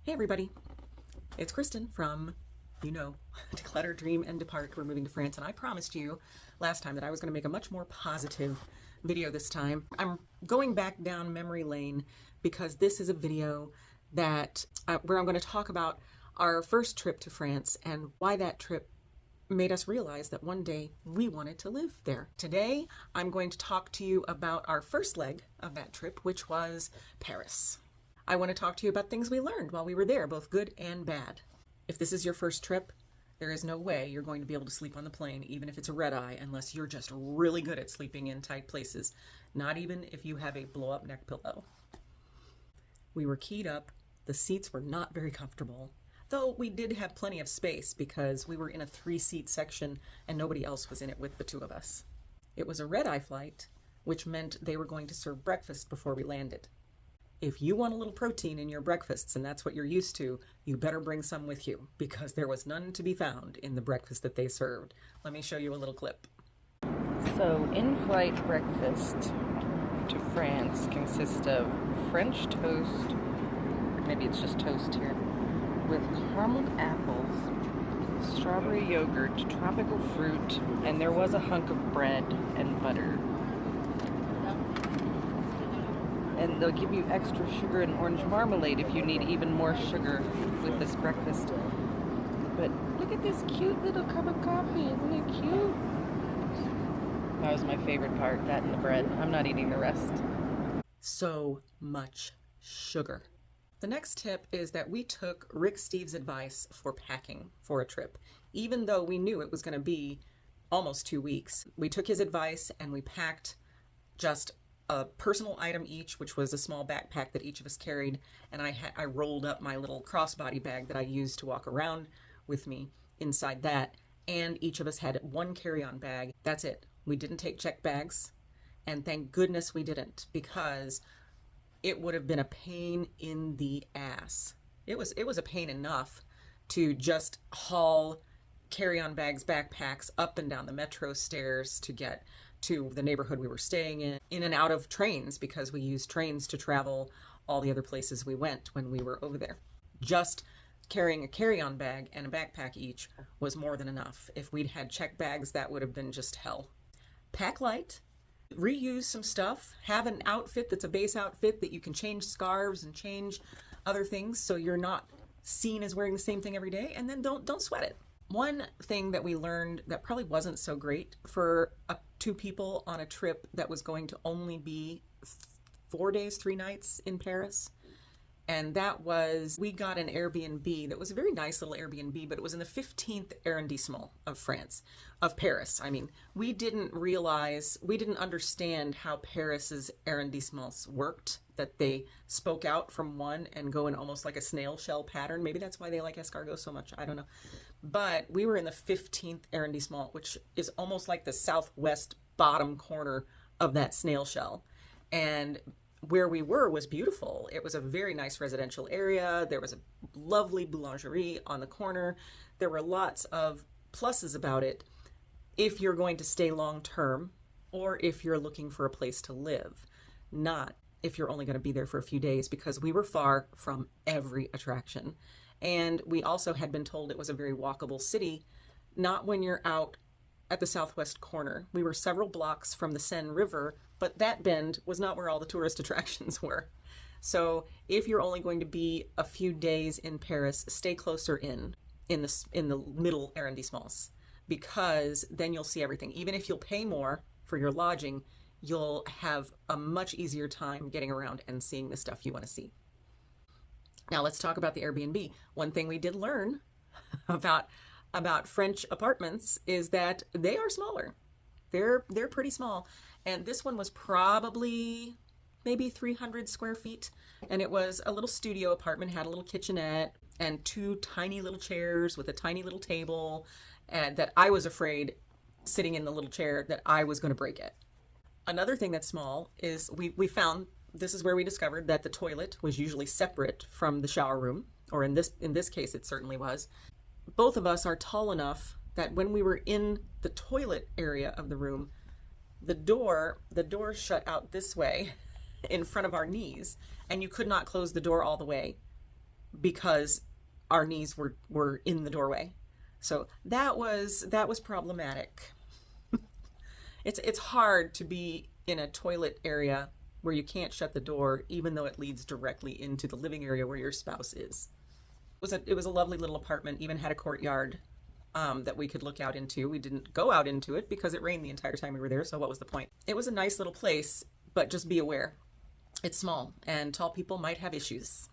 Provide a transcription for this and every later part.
Hey everybody, it's Kristen from, Declutter, Dream, and Depart. We're moving to France, and I promised you last time that I was going to make a much more positive video this time. I'm going back down memory lane because this is a video that where I'm going to talk about our first trip to France and why that trip made us realize that one day we wanted to live there. Today, I'm going to talk to you about our first leg of that trip, which was Paris. I want to talk to you about things we learned while we were there, both good and bad. If this is your first trip, there is no way you're going to be able to sleep on the plane, even if it's a red eye, unless you're just really good at sleeping in tight places. Not even if you have a blow-up neck pillow. We were keyed up. The seats were not very comfortable, though we did have plenty of space because we were in a 3-seat section and nobody else was in it with the two of us. It was a red-eye flight, which meant they were going to serve breakfast before we landed. If you want a little protein in your breakfasts and that's what you're used to, you better bring some with you because there was none to be found in the breakfast that they served. Let me show you a little clip. So, in-flight breakfast to France consists of French toast, maybe it's just toast here, with carameled apples, strawberry yogurt, tropical fruit, and there was a hunk of bread and butter. And they'll give you extra sugar and orange marmalade if you need even more sugar with this breakfast. But look at this cute little cup of coffee, isn't it cute? That was my favorite part, that and the bread. I'm not eating the rest. So much sugar. The next tip is that we took Rick Steves' advice for packing for a trip. Even though we knew it was going to be almost 2 weeks, we took his advice and we packed just a personal item each, which was a small backpack that each of us carried, and I rolled up my little crossbody bag that I used to walk around with me inside that, and each of us had one carry-on bag. That's it. We didn't take check bags, and thank goodness we didn't, because it would have been a pain in the ass. It was a pain enough to just haul carry-on bags, backpacks up and down the metro stairs to get to the neighborhood we were staying in and out of trains, because we used trains to travel all the other places we went when we were over there. Just carrying a carry-on bag and a backpack each was more than enough. If we'd had check bags, that would have been just hell. Pack light, reuse some stuff, have an outfit that's a base outfit that you can change scarves and change other things so you're not seen as wearing the same thing every day, and then don't sweat it. One thing that we learned that probably wasn't so great for 2 people on a trip that was going to only be 4 days, 3 nights in Paris, and that was we got an Airbnb that was a very nice little Airbnb, but it was in the 15th arrondissement of Paris. I mean, we didn't understand how Paris's arrondissements worked, that they spoke out from one and go in almost like a snail shell pattern. Maybe that's why they like escargot so much. I don't know. But we were in the 15th arrondissement, which is almost like the southwest bottom corner of that snail shell. And where we were was beautiful. It was a very nice residential area. There was a lovely boulangerie on the corner. There were lots of pluses about it if you're going to stay long term or if you're looking for a place to live, not if you're only going to be there for a few days, because we were far from every attraction. And we also had been told it was a very walkable city, not when you're out at the southwest corner. We were several blocks from the Seine River, but that bend was not where all the tourist attractions were. So if you're only going to be a few days in Paris, stay closer in the middle arrondissements, because then you'll see everything. Even if you'll pay more for your lodging, you'll have a much easier time getting around and seeing the stuff you want to see. Now let's talk about the Airbnb. One thing we did learn about French apartments is that they are smaller. They're pretty small. And this one was probably maybe 300 square feet. And it was a little studio apartment, had a little kitchenette and 2 tiny little chairs with a tiny little table, and that I was afraid sitting in the little chair that I was going to break it. Another thing that's small is we found, this is where we discovered that the toilet was usually separate from the shower room, or in this case it certainly was. Both of us are tall enough that when we were in the toilet area of the room, the door shut out this way in front of our knees, and you could not close the door all the way because our knees were in the doorway. So that was problematic. It's hard to be in a toilet area where you can't shut the door, even though it leads directly into the living area where your spouse is. It was a lovely little apartment, even had a courtyard that we could look out into. We didn't go out into it because it rained the entire time we were there, so what was the point? It was a nice little place, but just be aware. It's small, and tall people might have issues.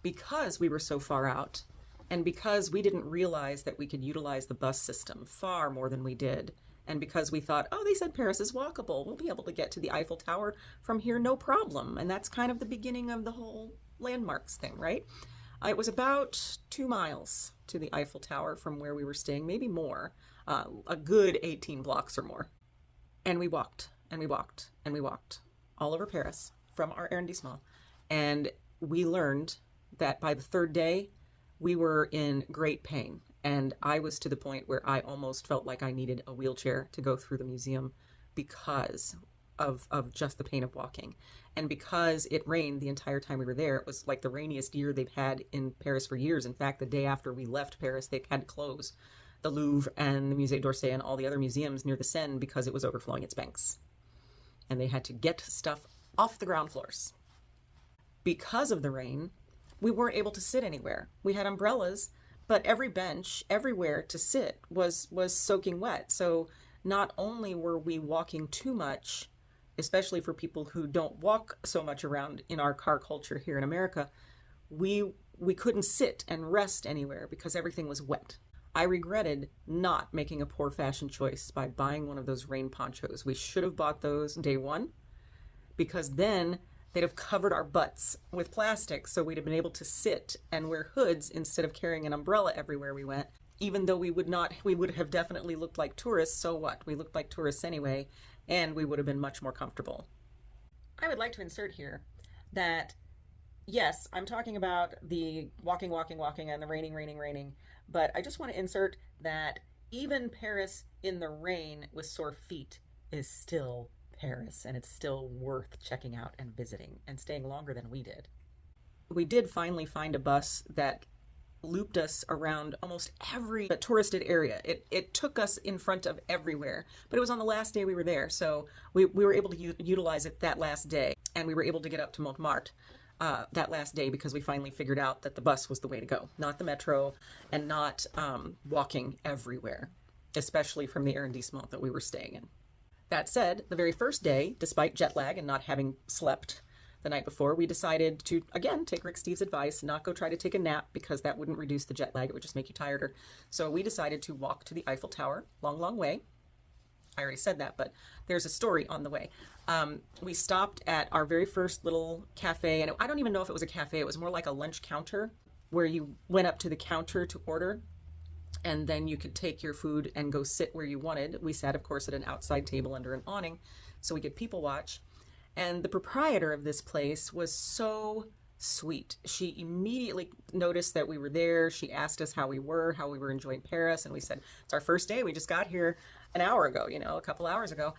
Because we were so far out, and because we didn't realize that we could utilize the bus system far more than we did, and because we thought, oh, they said Paris is walkable, we'll be able to get to the Eiffel Tower from here no problem. And that's kind of the beginning of the whole landmarks thing, right? It was about 2 miles to the Eiffel Tower from where we were staying, maybe more, a good 18 blocks or more. And we walked, and we walked, and we walked all over Paris from our arrondissement. And we learned that by the 3rd day, we were in great pain. And I was to the point where I almost felt like I needed a wheelchair to go through the museum because of just the pain of walking. And because it rained the entire time we were there, it was like the rainiest year they've had in Paris for years. In fact, the day after we left Paris, they had to close the Louvre and the Musée d'Orsay and all the other museums near the Seine because it was overflowing its banks. And they had to get stuff off the ground floors. Because of the rain, we weren't able to sit anywhere. We had umbrellas, but every bench, everywhere to sit was soaking wet. So not only were we walking too much, especially for people who don't walk so much around in our car culture here in America, we couldn't sit and rest anywhere because everything was wet. I regretted not making a poor fashion choice by buying one of those rain ponchos. We should have bought those day one, because then they'd have covered our butts with plastic, so we'd have been able to sit and wear hoods instead of carrying an umbrella everywhere we went. Even though we would have definitely looked like tourists, so what? We looked like tourists anyway, and we would have been much more comfortable. I would like to insert here that, yes, I'm talking about the walking, and the raining, but I just want to insert that even Paris in the rain with sore feet is still Paris, and it's still worth checking out and visiting and staying longer than we did. We did finally find a bus that looped us around almost every touristed area. It took us in front of everywhere, but it was on the last day we were there, so we were able to utilize it that last day, and we were able to get up to Montmartre that last day because we finally figured out that the bus was the way to go, not the metro, and not walking everywhere, especially from the arrondissement that we were staying in. That said, the very first day, despite jet lag and not having slept the night before, we decided to, again, take Rick Steve's advice, not go try to take a nap because that wouldn't reduce the jet lag. It would just make you tireder. So we decided to walk to the Eiffel Tower, long way. I already said that, but there's a story on the way. We stopped at our very first little cafe, and I don't even know if it was a cafe. It was more like a lunch counter where you went up to the counter to order, and then you could take your food and go sit where you wanted. We sat, of course, at an outside table under an awning so we could people watch. And the proprietor of this place was so sweet. She immediately noticed that we were there. She asked us how we were enjoying Paris. And we said, it's our first day. We just got here an hour ago, a couple hours ago.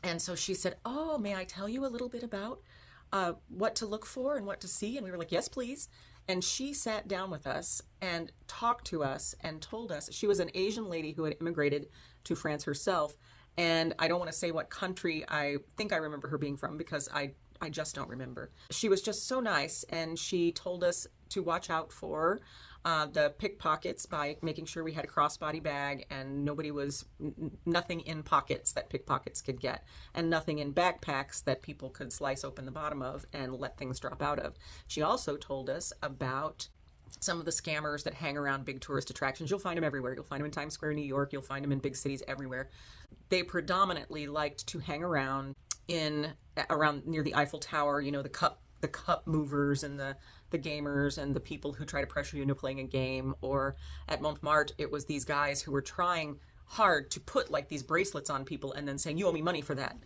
And so she said, oh, may I tell you a little bit about what to look for and what to see? And we were like, yes, please. And she sat down with us and talked to us and told us, she was an Asian lady who had immigrated to France herself. And I don't want to say what country I think I remember her being from because I just don't remember. She was just so nice, and she told us to watch out for the pickpockets by making sure we had a crossbody bag and nothing in pockets that pickpockets could get, and nothing in backpacks that people could slice open the bottom of and let things drop out of. She also told us about some of the scammers that hang around big tourist attractions. You'll find them everywhere. You'll find them in Times Square, New York. You'll find them in big cities everywhere. They predominantly liked to hang around around near the Eiffel Tower, the cup movers and the gamers and the people who try to pressure you into playing a game. Or at Montmartre, it was these guys who were trying hard to put like these bracelets on people and then saying, you owe me money for that,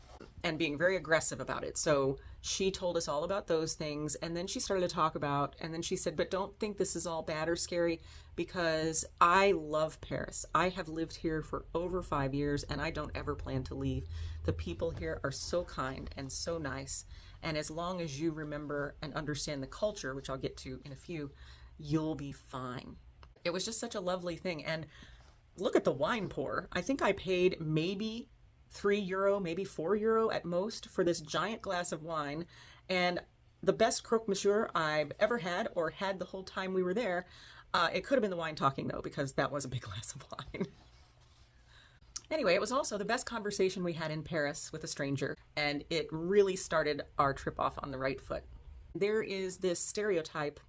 and being very aggressive about it. So she told us all about those things, and then she started to talk about, and then she said, but don't think this is all bad or scary, because I love Paris. I have lived here for over 5 years, and I don't ever plan to leave. The people here are so kind and so nice, And as long as you remember and understand the culture, which I'll get to in a few, you'll be fine. It was just such a lovely thing. And look at the wine pour. I think I paid maybe €3, maybe €4 at most for this giant glass of wine. And the best croque monsieur I've ever had, or had the whole time we were there. It could have been the wine talking though, because that was a big glass of wine. Anyway, it was also the best conversation we had in Paris with a stranger, and it really started our trip off on the right foot. There is this stereotype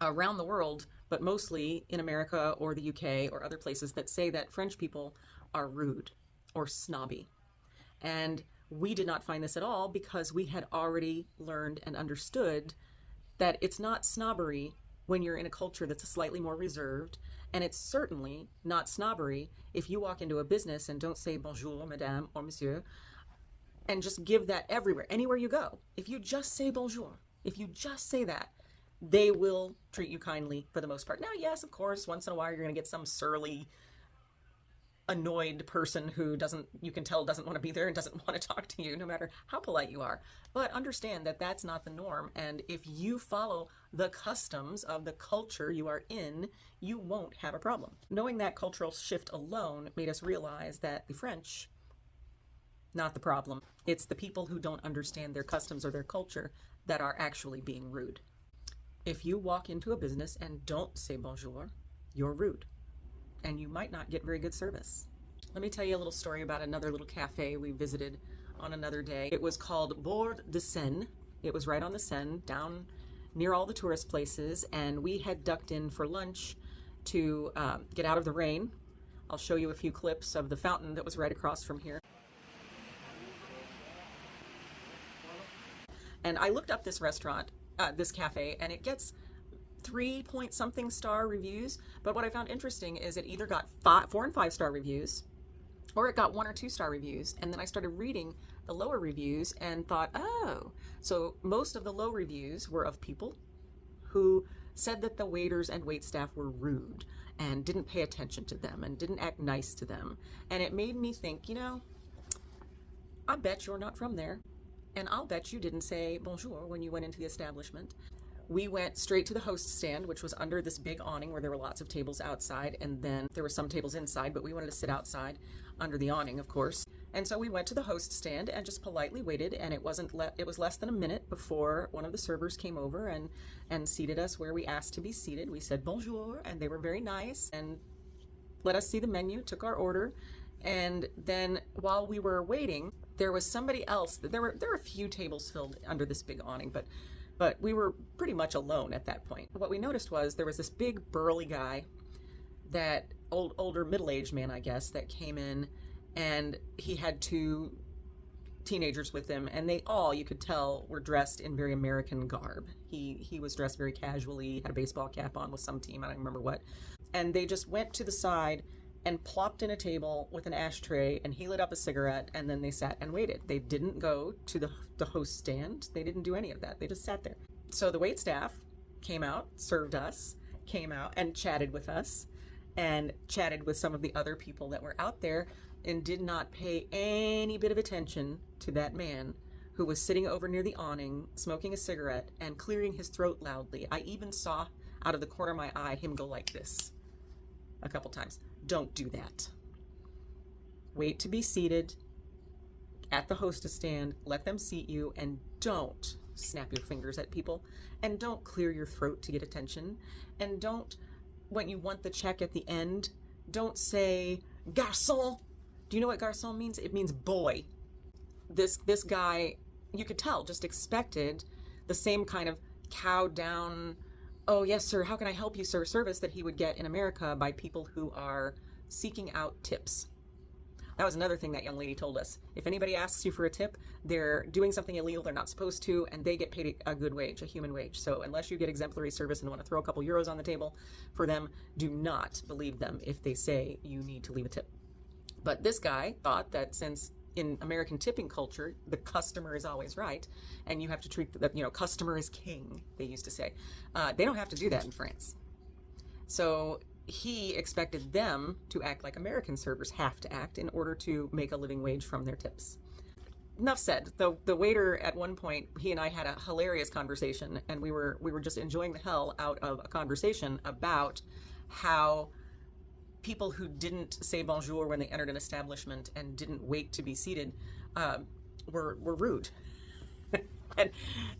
around the world, but mostly in America or the UK or other places, that say that French people are rude or snobby. And we did not find this at all, because we had already learned and understood that it's not snobbery when you're in a culture that's slightly more reserved, and it's certainly not snobbery if you walk into a business and don't say bonjour, madame, or monsieur, and just give that everywhere, anywhere you go. If you just say bonjour, if you just say that, they will treat you kindly for the most part. Now, yes, of course, once in a while you're going to get some surly, annoyed person who you can tell doesn't want to be there and doesn't want to talk to you, no matter how polite you are. But understand that that's not the norm. And if you follow the customs of the culture you are in, you won't have a problem. Knowing that cultural shift alone made us realize that the French, not the problem. It's the people who don't understand their customs or their culture that are actually being rude. If you walk into a business and don't say bonjour, you're rude, and you might not get very good service. Let me tell you a little story about another little cafe we visited on another day. It was called Bord de Seine. It was right on the Seine, down near all the tourist places, and we had ducked in for lunch to get out of the rain. I'll show you a few clips of the fountain that was right across from here. And I looked up this restaurant, this cafe, and it gets 3-point-something star reviews. But what I found interesting is it either got 4 and 5 star reviews, or it got 1 or 2 star reviews. And then I started reading the lower reviews and thought, oh, so most of the low reviews were of people who said that the waiters and waitstaff were rude and didn't pay attention to them and didn't act nice to them. And it made me think, I bet you're not from there. And I'll bet you didn't say bonjour when you went into the establishment. We went straight to the host stand, which was under this big awning where there were lots of tables outside, and then there were some tables inside, but we wanted to sit outside under the awning, of course. And so we went to the host stand and just politely waited, and it was less than a minute before one of the servers came over and seated us where we asked to be seated. We said bonjour, and they were very nice and let us see the menu, took our order, and then while we were waiting, there was somebody else. There were a few tables filled under this big awning, but we were pretty much alone at that point. What we noticed was there was this big burly guy, that older middle-aged man, I guess, that came in, and he had 2 teenagers with him, and they all, you could tell, were dressed in very American garb. He was dressed very casually, had a baseball cap on with some team, I don't remember what. And they just went to the side and plopped in a table with an ashtray, and he lit up a cigarette, and then they sat and waited. They didn't go to the host stand. They didn't do any of that. They just sat there. So the waitstaff came out, served us, came out and chatted with us, and chatted with some of the other people that were out there, and did not pay any bit of attention to that man who was sitting over near the awning, smoking a cigarette and clearing his throat loudly. I even saw out of the corner of my eye him go like this a couple times. Don't do that. Wait to be seated at the hostess stand, let them seat you, and don't snap your fingers at people, and don't clear your throat to get attention, and don't, when you want the check at the end, don't say garçon. Do you know what garçon means? It means boy. This guy, you could tell, just expected the same kind of cowed down, oh yes sir, how can I help you sir, service that he would get in America by people who are seeking out tips. That was another thing that young lady told us. If anybody asks you for a tip, they're doing something illegal they're not supposed to, and they get paid a good wage, a human wage. So unless you get exemplary service and want to throw a couple euros on the table for them, do not believe them if they say you need to leave a tip. But this guy thought that since in American tipping culture, the customer is always right, and you have to treat the, customer is king, they used to say. They don't have to do that in France. So he expected them to act like American servers have to act in order to make a living wage from their tips. enough said. The waiter at one point, he and I had a hilarious conversation, and we were just enjoying the hell out of a conversation about how people who didn't say bonjour when they entered an establishment and didn't wait to be seated uh, were rude.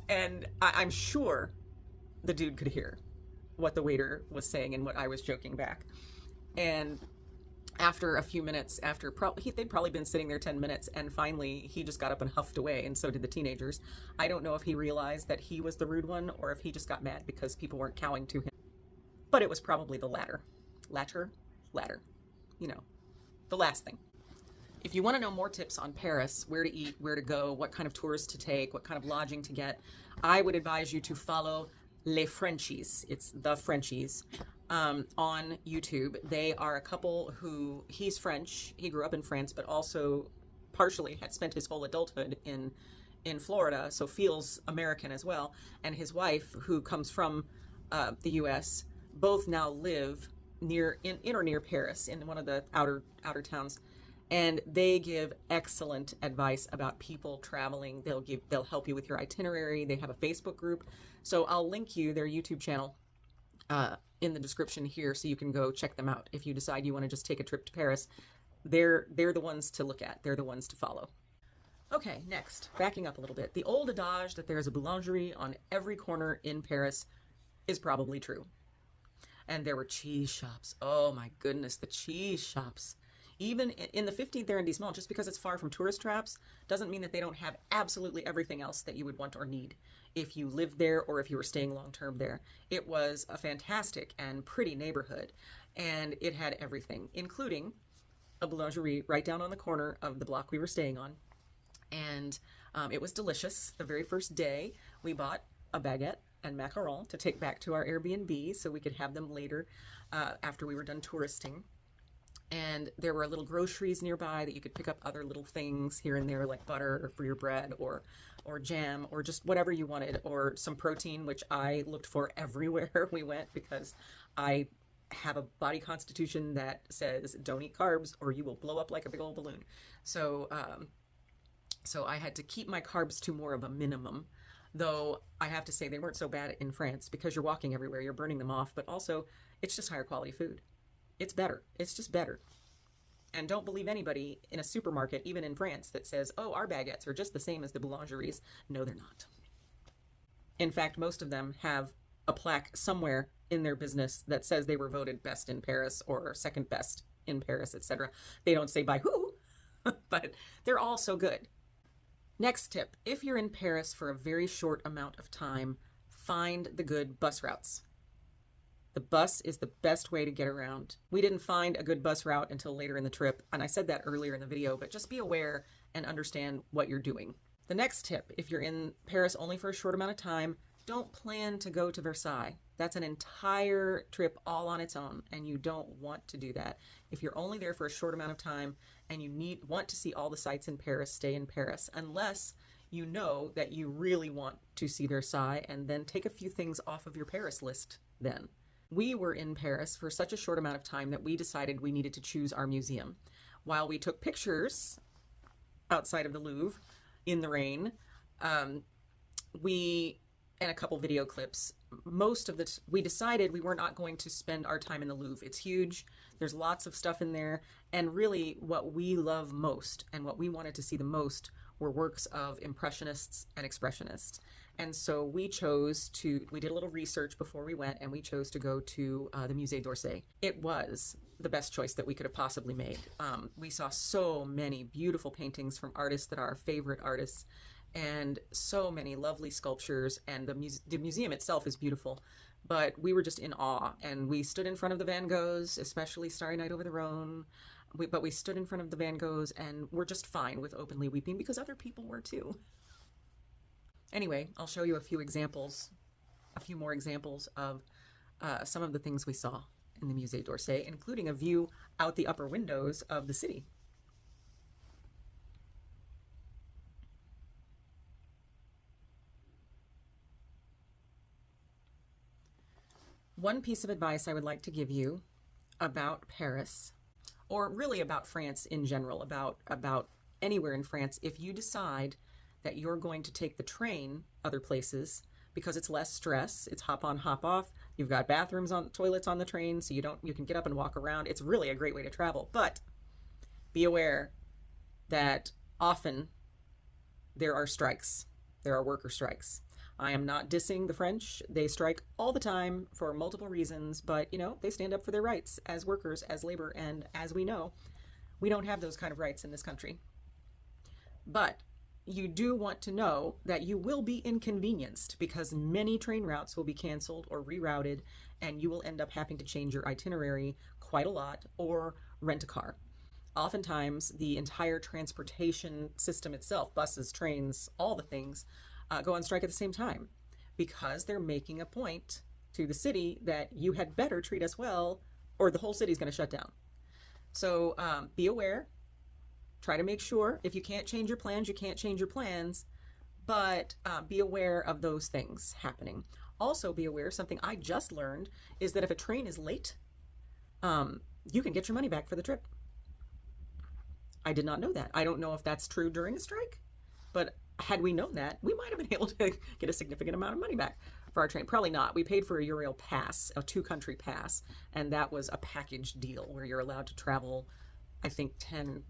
and I'm sure the dude could hear what the waiter was saying and what I was joking back. And after a few minutes, they'd probably been sitting there 10 minutes, and finally he just got up and huffed away, and so did the teenagers. I don't know if he realized that he was the rude one or if he just got mad because people weren't cowing to him. But it was probably the latter. Latter. You know, the last thing. If you want to know more tips on Paris, where to eat, where to go, what kind of tours to take, what kind of lodging to get, I would advise you to follow Les Frenchies. It's the Frenchies. On YouTube. They are a couple who, he's French, he grew up in France, but also partially had spent his whole adulthood in Florida, so feels American as well. And his wife, who comes from the US, both now live in or near Paris, in one of the outer towns. And they give excellent advice about people traveling. They'll help you with your itinerary. They have a Facebook group. So I'll link you their YouTube channel in the description here, so you can go check them out if you decide you want to just take a trip to Paris. They're the ones to look at. They're the ones to follow. Okay, next, backing up a little bit. The old adage that there is a boulangerie on every corner in Paris is probably true. And there were cheese shops. Oh my goodness, the cheese shops. Even in the 15th arrondissement, just because it's far from tourist traps, doesn't mean that they don't have absolutely everything else that you would want or need if you lived there or if you were staying long-term there. It was a fantastic and pretty neighborhood, and it had everything, including a boulangerie right down on the corner of the block we were staying on. And it was delicious. The very first day, we bought a baguette and macaron to take back to our Airbnb so we could have them later after we were done touristing. And there were little groceries nearby that you could pick up other little things here and there, like butter for your bread, or jam, or just whatever you wanted, or some protein, which I looked for everywhere we went because I have a body constitution that says don't eat carbs or you will blow up like a big old balloon. So I had to keep my carbs to more of a minimum, though I have to say they weren't so bad in France because you're walking everywhere, you're burning them off, but also it's just higher quality food. It's better. It's just better. And don't believe anybody in a supermarket, even in France, that says, oh, our baguettes are just the same as the boulangeries. No, they're not. In fact, most of them have a plaque somewhere in their business that says they were voted best in Paris or second best in Paris, etc. They don't say by who, but they're all so good. Next tip, if you're in Paris for a very short amount of time, find the good bus routes. The bus is the best way to get around. We didn't find a good bus route until later in the trip, and I said that earlier in the video, but just be aware and understand what you're doing. The next tip, if you're in Paris only for a short amount of time, don't plan to go to Versailles. That's an entire trip all on its own, and you don't want to do that. If you're only there for a short amount of time and you want to see all the sights in Paris, stay in Paris, unless you know that you really want to see Versailles, and then take a few things off of your Paris list then. We were in Paris for such a short amount of time that we decided we needed to choose our museum. While we took pictures outside of the Louvre in the rain, and a couple video clips, we decided we were not going to spend our time in the Louvre. It's huge. There's lots of stuff in there. And really what we love most and what we wanted to see the most were works of Impressionists and Expressionists. And so we did a little research before we went, and we chose to go to the Musée d'Orsay. It was the best choice that we could have possibly made. We saw so many beautiful paintings from artists that are our favorite artists, and so many lovely sculptures, and the museum itself is beautiful. But we were just in awe, and we stood in front of the Van Goghs, especially Starry Night over the Rhone. But we stood in front of the Van Goghs, and we're just fine with openly weeping because other people were too. Anyway, I'll show you a few more examples of some of the things we saw in the Musée d'Orsay, including a view out the upper windows of the city. One piece of advice I would like to give you about Paris, or really about France in general, about anywhere in France, if you decide that you're going to take the train other places, because it's less stress, it's hop on, hop off. You've got bathrooms on toilets on the train, so you can get up and walk around. It's really a great way to travel. But be aware that often there are strikes. There are worker strikes. I am not dissing the French. They strike all the time for multiple reasons, but they stand up for their rights as workers, as labor, and as we know, we don't have those kind of rights in this country. But you do want to know that you will be inconvenienced because many train routes will be canceled or rerouted, and you will end up having to change your itinerary quite a lot or rent a car. Oftentimes, the entire transportation system itself, buses, trains, all the things, go on strike at the same time because they're making a point to the city that you had better treat us well or the whole city is going to shut down. So be aware. Try to make sure if you can't change your plans, you can't change your plans, but be aware of those things happening. Also be aware, something I just learned is that if a train is late, you can get your money back for the trip. I did not know that. I don't know if that's true during a strike, but had we known that, we might have been able to get a significant amount of money back for our train. Probably not. We paid for a Eurail pass, a 2-country pass, and that was a package deal where you're allowed to travel, I think, 10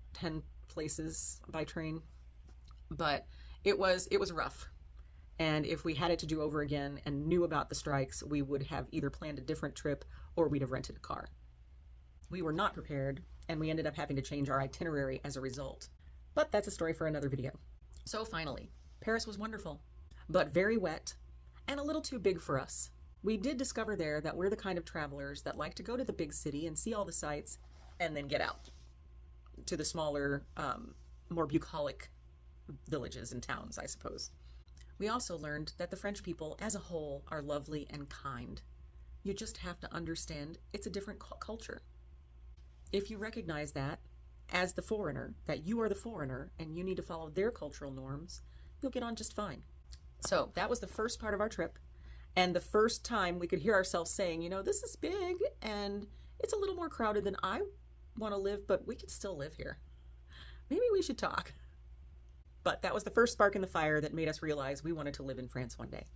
places by train. But it was rough. And if we had it to do over again and knew about the strikes, we would have either planned a different trip or we'd have rented a car. We were not prepared, and we ended up having to change our itinerary as a result. But that's a story for another video. So finally, Paris was wonderful, but very wet and a little too big for us. We did discover there that we're the kind of travelers that like to go to the big city and see all the sights and then get out to the smaller, more bucolic villages and towns, I suppose. We also learned that the French people as a whole are lovely and kind. You just have to understand it's a different culture. If you recognize that as the foreigner, that you are the foreigner and you need to follow their cultural norms, you'll get on just fine. So that was the first part of our trip, and the first time we could hear ourselves saying, this is big and it's a little more crowded than I want to live, but we could still live here. Maybe we should talk. But that was the first spark in the fire that made us realize we wanted to live in France one day.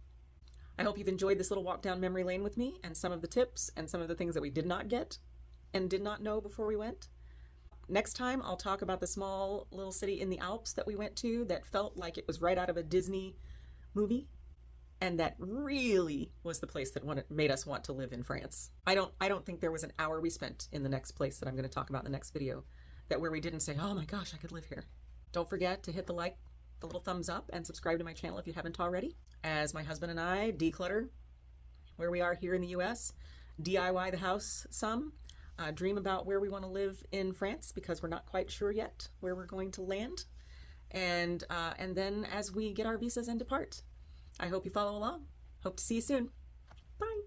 I hope you've enjoyed this little walk down memory lane with me and some of the tips and some of the things that we did not get and did not know before we went. Next time, I'll talk about the small little city in the Alps that we went to that felt like it was right out of a Disney movie, and that really was the place that made us want to live in France. I don't think there was an hour we spent in the next place that I'm going to talk about in the next video where we didn't say, oh my gosh, I could live here. Don't forget to hit the little thumbs up, and subscribe to my channel if you haven't already, as my husband and I declutter where we are here in the US, DIY the house some, dream about where we want to live in France because we're not quite sure yet where we're going to land, and then as we get our visas and depart. I hope you follow along. Hope to see you soon. Bye.